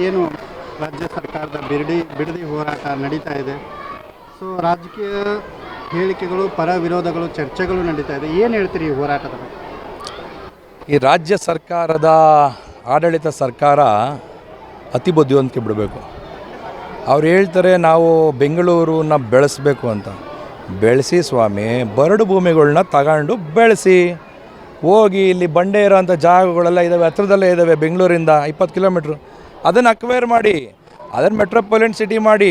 ಏನು ರಾಜ್ಯ ಸರ್ಕಾರದ ಬಿಡದಿ ಹೋರಾಟ ನಡೀತಾ ಇದೆ. ಸೊ ರಾಜಕೀಯ ಹೇಳಿಕೆಗಳು, ಪರ ವಿರೋಧಗಳು, ಚರ್ಚೆಗಳು ನಡೀತಾ ಇದೆ. ಏನು ಹೇಳ್ತೀರಿ ಈ ಹೋರಾಟದ ಬಗ್ಗೆ? ಈ ರಾಜ್ಯ ಸರ್ಕಾರದ ಆಡಳಿತ ಸರ್ಕಾರ ಅತಿ ಬುದ್ಧಿವಂತಿಕೆ ಬಿಡಬೇಕು. ಅವ್ರು ಹೇಳ್ತಾರೆ ನಾವು ಬೆಂಗಳೂರನ್ನ ಬೆಳೆಸಬೇಕು ಅಂತ. ಬೆಳೆಸಿ ಸ್ವಾಮಿ, ಬರಡು ಭೂಮಿಗಳನ್ನ ತಗೊಂಡು ಬೆಳೆಸಿ. ಹೋಗಿ ಇಲ್ಲಿ ಬಂಡೆ ಇರೋಂಥ ಜಾಗಗಳೆಲ್ಲ ಇದ್ದಾವೆ, ಹತ್ರದಲ್ಲೇ ಇದ್ದಾವೆ, ಬೆಂಗಳೂರಿಂದ 20 ಕಿಲೋಮೀಟ್ರು. ಅದನ್ನು ಅಕ್ವೈರ್ ಮಾಡಿ, ಅದನ್ನು ಮೆಟ್ರೋಪಾಲಿಟನ್ ಸಿಟಿ ಮಾಡಿ,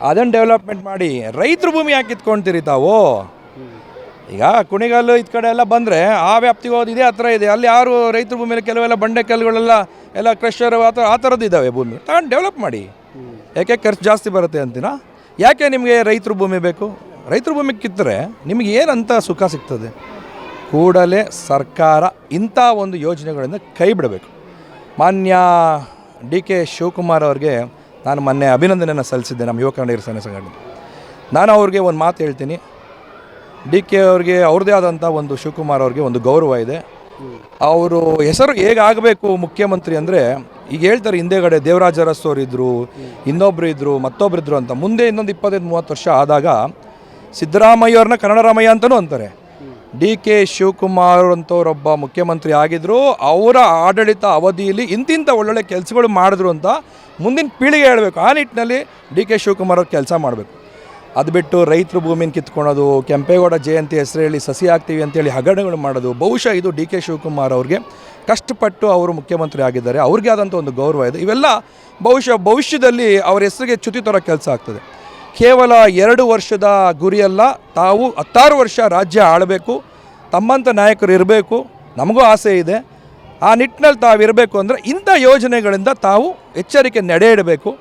ಅದನ್ನು ಡೆವಲಪ್ಮೆಂಟ್ ಮಾಡಿ. ರೈತರ ಭೂಮಿ ಯಾಕೆ ಕಿತ್ಕೊಳ್ತೀರಿ ತಾವು? ಈಗ ಕುಣಿಗಲ್ಲು ಈ ಕಡೆ ಎಲ್ಲ ಬಂದರೆ ಆ ವ್ಯಾಪ್ತಿಗೆ ಹೋದಿದೆ, ಹತ್ರ ಇದೆ. ಅಲ್ಲಿ ಯಾರು ರೈತರ ಭೂಮಿಯಲ್ಲಿ ಕೆಲವೆಲ್ಲ ಬಂಡೆ ಕಲ್ಲುಗಳೆಲ್ಲ ಎಲ್ಲ ಕ್ರಷರ್ ಆ ಥರದ್ದು ಇದ್ದಾವೆ. ಭೂಮಿ ತಗೊಂಡು ಡೆವಲಪ್ ಮಾಡಿ. ಯಾಕೆ ಖರ್ಚು ಜಾಸ್ತಿ ಬರುತ್ತೆ ಅಂತೀನಾ? ಯಾಕೆ ನಿಮಗೆ ರೈತರ ಭೂಮಿ ಬೇಕು? ರೈತರ ಭೂಮಿ ಕಿತ್ತರೆ ನಿಮಗೆ ಏನಂತ ಸುಖ ಸಿಗ್ತದೆ? ಕೂಡಲೇ ಸರ್ಕಾರ ಇಂಥ ಒಂದು ಯೋಜನೆಗಳಿಂದ ಕೈ ಬಿಡಬೇಕು. ಮಾನ್ಯ ಡಿ.ಕೆ. ಶಿವಕುಮಾರ್ ಅವ್ರಿಗೆ ನಾನು ಮೊನ್ನೆ ಅಭಿನಂದನೆಯನ್ನು ಸಲ್ಲಿಸಿದ್ದೆ, ನಮ್ಮ ಯುವ ಕನ್ನಡಿಗರ ಸೇನೆ ಸಂಘಟನೆ. ನಾನು ಅವ್ರಿಗೆ ಒಂದು ಮಾತು ಹೇಳ್ತೀನಿ. ಡಿ.ಕೆ. ಅವ್ರಿಗೆ ಅವ್ರದ್ದೇ ಆದಂಥ ಒಂದು ಶಿವಕುಮಾರ್ ಅವ್ರಿಗೆ ಒಂದು ಗೌರವ ಇದೆ. ಅವರು ಹೆಸರು ಹೇಗಾಗಬೇಕು ಮುಖ್ಯಮಂತ್ರಿ ಅಂದರೆ, ಈಗ ಹೇಳ್ತಾರೆ ಹಿಂದೆಗಡೆ ದೇವರಾಜ ಅರಸು ಅವರು ಇದ್ದರು, ಇನ್ನೊಬ್ಬರು ಇದ್ದರು, ಮತ್ತೊಬ್ಬರು ಇದ್ದರು ಅಂತ. ಮುಂದೆ ಇನ್ನೊಂದು 25-30 ವರ್ಷ ಆದಾಗ ಸಿದ್ದರಾಮಯ್ಯವ್ರನ್ನ ಕನ್ನಡ ರಾಮಯ್ಯ ಅಂತಲೂ ಅಂತಾರೆ. ಡಿ.ಕೆ. ಶಿವಕುಮಾರ್ ಅಂತವರೊಬ್ಬ ಮುಖ್ಯಮಂತ್ರಿ ಆಗಿದ್ದರು. ಅವರ ಆಡಳಿತ ಅವಧಿಯಲ್ಲಿ ಇಂತಿಂಥ ಒಳ್ಳೊಳ್ಳೆ ಕೆಲಸಗಳು ಮಾಡಿದ್ರು ಅಂತ ಮುಂದಿನ ಪೀಳಿಗೆ ಹೇಳಬೇಕು. ಆ ನಿಟ್ಟಿನಲ್ಲಿ ಡಿ.ಕೆ. ಶಿವಕುಮಾರ್ ಅವ್ರು ಕೆಲಸ ಮಾಡಬೇಕು. ಅದು ಬಿಟ್ಟು ರೈತರ ಭೂಮಿನ ಕಿತ್ಕೊಳೋದು, ಕೆಂಪೇಗೌಡ ಜಯಂತಿ ಹೆಸರು ಹೇಳಿ ಸಸಿ ಹಾಕ್ತೀವಿ ಅಂತೇಳಿ ಹಗರಣಗಳು ಮಾಡೋದು, ಬಹುಶಃ ಇದು ಡಿ.ಕೆ. ಶಿವಕುಮಾರ್ ಅವ್ರಿಗೆ ಕಷ್ಟಪಟ್ಟು ಅವರು ಮುಖ್ಯಮಂತ್ರಿ ಆಗಿದ್ದಾರೆ, ಅವ್ರಿಗೆ ಆದಂಥ ಒಂದು ಗೌರವ ಇದೆ. ಇವೆಲ್ಲ ಬಹುಶಃ ಭವಿಷ್ಯದಲ್ಲಿ ಅವರ ಹೆಸರಿಗೆ ಚ್ಯುತಿ ತರೋ ಕೆಲಸ ಆಗ್ತದೆ. ಕೇವಲ 2 ವರ್ಷದ ಗುರಿಯಲ್ಲ, ತಾವು 16 ವರ್ಷ ರಾಜ್ಯ ಆಳಬೇಕು, ತಮ್ಮಂಥ ನಾಯಕರು ಇರಬೇಕು, ನಮಗೂ ಆಸೆ ಇದೆ. ಆ ನಿಟ್ಟಿನಲ್ಲಿ ತಾವಿರಬೇಕು ಅಂದರೆ ಇಂಥ ಯೋಜನೆಗಳಿಂದ ತಾವು ಎಚ್ಚರಿಕೆ ನಡೆ ಇಡಬೇಕು.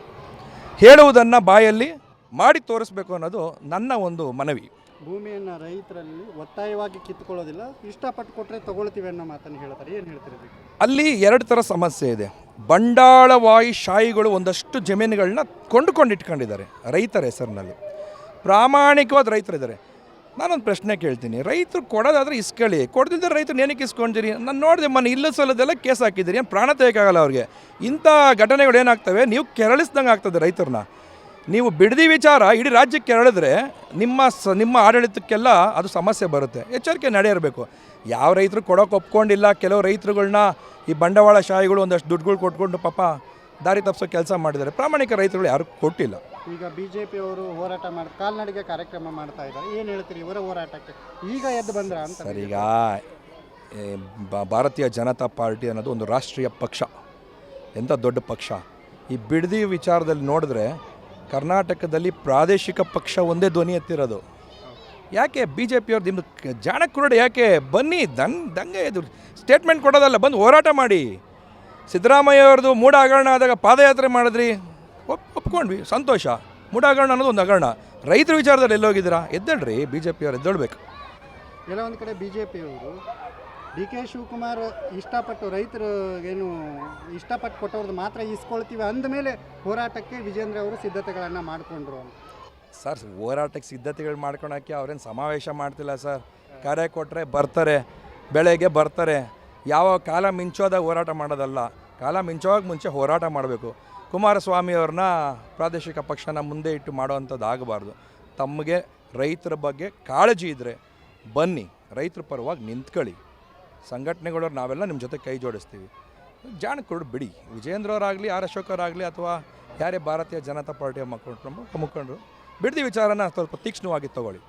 ಹೇಳುವುದನ್ನು ಬಾಯಲ್ಲಿ ಮಾಡಿ ತೋರಿಸ್ಬೇಕು ಅನ್ನೋದು ನನ್ನ ಒಂದು ಮನವಿ. ಭೂಮಿಯನ್ನು ರೈತರಲ್ಲಿ ಒತ್ತಾಯವಾಗಿ ಕಿತ್ಕೊಳ್ಳೋದಿಲ್ಲ, ಇಷ್ಟಪಟ್ಟು ಕೊಟ್ಟರೆ ತಗೊಳ್ತೀವಿ ಅನ್ನೋ ಮಾತನ್ನು ಹೇಳ್ತಾರೆ. ಏನು ಹೇಳ್ತಿರ್ಬೇಕು? ಅಲ್ಲಿ 2 ಥರ ಸಮಸ್ಯೆ ಇದೆ. ಬಂಡಾಳವಾಯಿ ಶಾಹಿಗಳು ಒಂದಷ್ಟು ಜಮೀನುಗಳನ್ನ ಕೊಂಡುಕೊಂಡಿಟ್ಕೊಂಡಿದ್ದಾರೆ ರೈತರ ಹೆಸರಿನಲ್ಲಿ. ಪ್ರಾಮಾಣಿಕವಾದ ರೈತರಿದ್ದಾರೆ. ನಾನೊಂದು ಪ್ರಶ್ನೆ ಕೇಳ್ತೀನಿ. ರೈತರು ಕೊಡೋದಾದರೆ ಇಸ್ಕೊಳ್ಳಿ, ಕೊಡದಿದ್ದರೆ ರೈತರು ಏನಕ್ಕೆ ಇಸ್ಕೊಂಡಿರಿ? ನಾನು ನೋಡಿದೆ ಮೊನ್ನೆ ಇಲ್ಲ ಸಲ್ಲದೆಲ್ಲ ಕೇಸ್ ಹಾಕಿದ್ದೀರಿ. ಏನು ಪ್ರಾಣ ತೆಗೋಕ್ಕಾಗಲ್ಲ ಅವ್ರಿಗೆ. ಇಂಥ ಘಟನೆಗಳು ಏನಾಗ್ತವೆ, ನೀವು ಕೆರಳಿಸ್ದಂಗೆ ಆಗ್ತದೆ ರೈತರನ್ನ. ನೀವು ಬಿಡದಿ ವಿಚಾರ ಇಡೀ ರಾಜ್ಯಕ್ಕೆ ಕೆರಳಿದ್ರೆ ನಿಮ್ಮ ಆಡಳಿತಕ್ಕೆಲ್ಲ ಅದು ಸಮಸ್ಯೆ ಬರುತ್ತೆ. ಎಚ್ಚರಿಕೆ ನಡೆಯಿರಬೇಕು. ಯಾವ ರೈತರು ಕೊಡೋಕೆ ಒಪ್ಕೊಂಡಿಲ್ಲ. ಕೆಲವು ರೈತರುಗಳನ್ನ ಈ ಬಂಡವಾಳ ಶಾಹಿಗಳು ಒಂದಷ್ಟು ದುಡ್ಡುಗಳು ಕೊಟ್ಕೊಂಡು ಪಾಪ ದಾರಿ ತಪ್ಪಿಸೋ ಕೆಲಸ ಮಾಡಿದ್ದಾರೆ. ಪ್ರಾಮಾಣಿಕ ರೈತರುಗಳು ಯಾರು ಕೊಟ್ಟಿಲ್ಲ. ಈಗ BJP ಅವರು ಹೋರಾಟ ಮಾಡಿ ಕಾಲ್ನಡಿಗೆ ಕಾರ್ಯಕ್ರಮ ಮಾಡ್ತಾ ಇದ್ದಾರೆ. ಏನು ಹೇಳ್ತೀರಿ ಇವರ ಹೋರಾಟಕ್ಕೆ? ಈಗ ಎದ್ದು ಬಂದ್ರ ಅಂತ. ಸರ್, ಈಗ ಭಾರತೀಯ ಜನತಾ ಪಾರ್ಟಿ ಅನ್ನೋದು ಒಂದು ರಾಷ್ಟ್ರೀಯ ಪಕ್ಷ, ಎಂಥ ದೊಡ್ಡ ಪಕ್ಷ. ಈ ಬಿಡದಿ ವಿಚಾರದಲ್ಲಿ ನೋಡಿದ್ರೆ ಕರ್ನಾಟಕದಲ್ಲಿ ಪ್ರಾದೇಶಿಕ ಪಕ್ಷ ಒಂದೇ ಧ್ವನಿ ಎತ್ತಿರೋದು. ಯಾಕೆ BJP ಅವ್ರದ್ದು ನಿಮ್ಮದು ಜಾಣ ಕುರುಡು? ಯಾಕೆ ಬನ್ನಿ, ದಂಗೆ ಇದು ಸ್ಟೇಟ್ಮೆಂಟ್ ಕೊಡೋದಲ್ಲ, ಬಂದು ಹೋರಾಟ ಮಾಡಿ. ಸಿದ್ದರಾಮಯ್ಯ ಅವ್ರದ್ದು ಮೂಢ ಹಗರಣ ಆದಾಗ ಪಾದಯಾತ್ರೆ ಮಾಡಿದ್ರಿ, ಒಪ್ಕೊಂಡ್ವಿ, ಸಂತೋಷ. ಮೂಢ ಹಗರಣ ಅನ್ನೋದು ಒಂದು ಹಗರಣ. ರೈತರ ವಿಚಾರದಲ್ಲಿ ಎಲ್ಲೋಗಿದ್ದೀರಾ? ಎದ್ದೇಳ್ರಿ, BJP ಅವ್ರು ಎದ್ದೇಳಬೇಕು. ಎಲ್ಲ ಒಂದು ಕಡೆ BJP ಅವರು ಡಿ.ಕೆ. ಶಿವಕುಮಾರ್ ಇಷ್ಟಪಟ್ಟು ರೈತರು ಏನು ಇಷ್ಟಪಟ್ಟು ಕೊಟ್ಟವ್ರದ್ದು ಮಾತ್ರ ಇಸ್ಕೊಳ್ತೀವಿ ಅಂದಮೇಲೆ ಹೋರಾಟಕ್ಕೆ ವಿಜೇಂದ್ರ ಅವರು ಸಿದ್ಧತೆಗಳನ್ನು ಮಾಡಿಕೊಂಡ್ರು ಅಂತ. ಸರ್, ಹೋರಾಟಕ್ಕೆ ಸಿದ್ಧತೆಗಳು ಮಾಡ್ಕೊಳಕ್ಕೆ ಅವ್ರೇನು ಸಮಾವೇಶ ಮಾಡ್ತಿಲ್ಲ ಸರ್. ಕರೆ ಕೊಟ್ಟರೆ ಬರ್ತಾರೆ, ಬೆಳಗ್ಗೆ ಬರ್ತಾರೆ. ಯಾವ ಕಾಲ ಮಿಂಚೋದಾಗ ಹೋರಾಟ ಮಾಡೋದಲ್ಲ, ಕಾಲ ಮಿಂಚೋವಾಗ ಮುಂಚೆ ಹೋರಾಟ ಮಾಡಬೇಕು. ಕುಮಾರಸ್ವಾಮಿ ಅವ್ರನ್ನ ಪ್ರಾದೇಶಿಕ ಪಕ್ಷನ ಮುಂದೆ ಇಟ್ಟು ಮಾಡೋವಂಥದ್ದು ಆಗಬಾರ್ದು. ತಮಗೆ ರೈತರ ಬಗ್ಗೆ ಕಾಳಜಿ ಇದ್ದರೆ ಬನ್ನಿ, ರೈತರ ಪರವಾಗಿ ನಿಂತ್ಕೊಳ್ಳಿ. ಸಂಘಟನೆಗಳವ್ರು ನಾವೆಲ್ಲ ನಿಮ್ಮ ಜೊತೆ ಕೈ ಜೋಡಿಸ್ತೀವಿ. ಜಾಣ ಕುರುಡು ಬಿಡಿ. ವಿಜೇಂದ್ರ ಅವರಾಗಲಿ, ಆರ್ ಅಶೋಕ್ ಅವರಾಗಲಿ, ಅಥವಾ ಯಾರೇ ಭಾರತೀಯ ಜನತಾ ಪಾರ್ಟಿಯ ಮುಖಂಡರು ಬಿಡದಿ ವಿಚಾರನ ಸ್ವಲ್ಪ ತೀಕ್ಷ್ಣವಾಗಿ ತಗೊಳ್ಳಿ.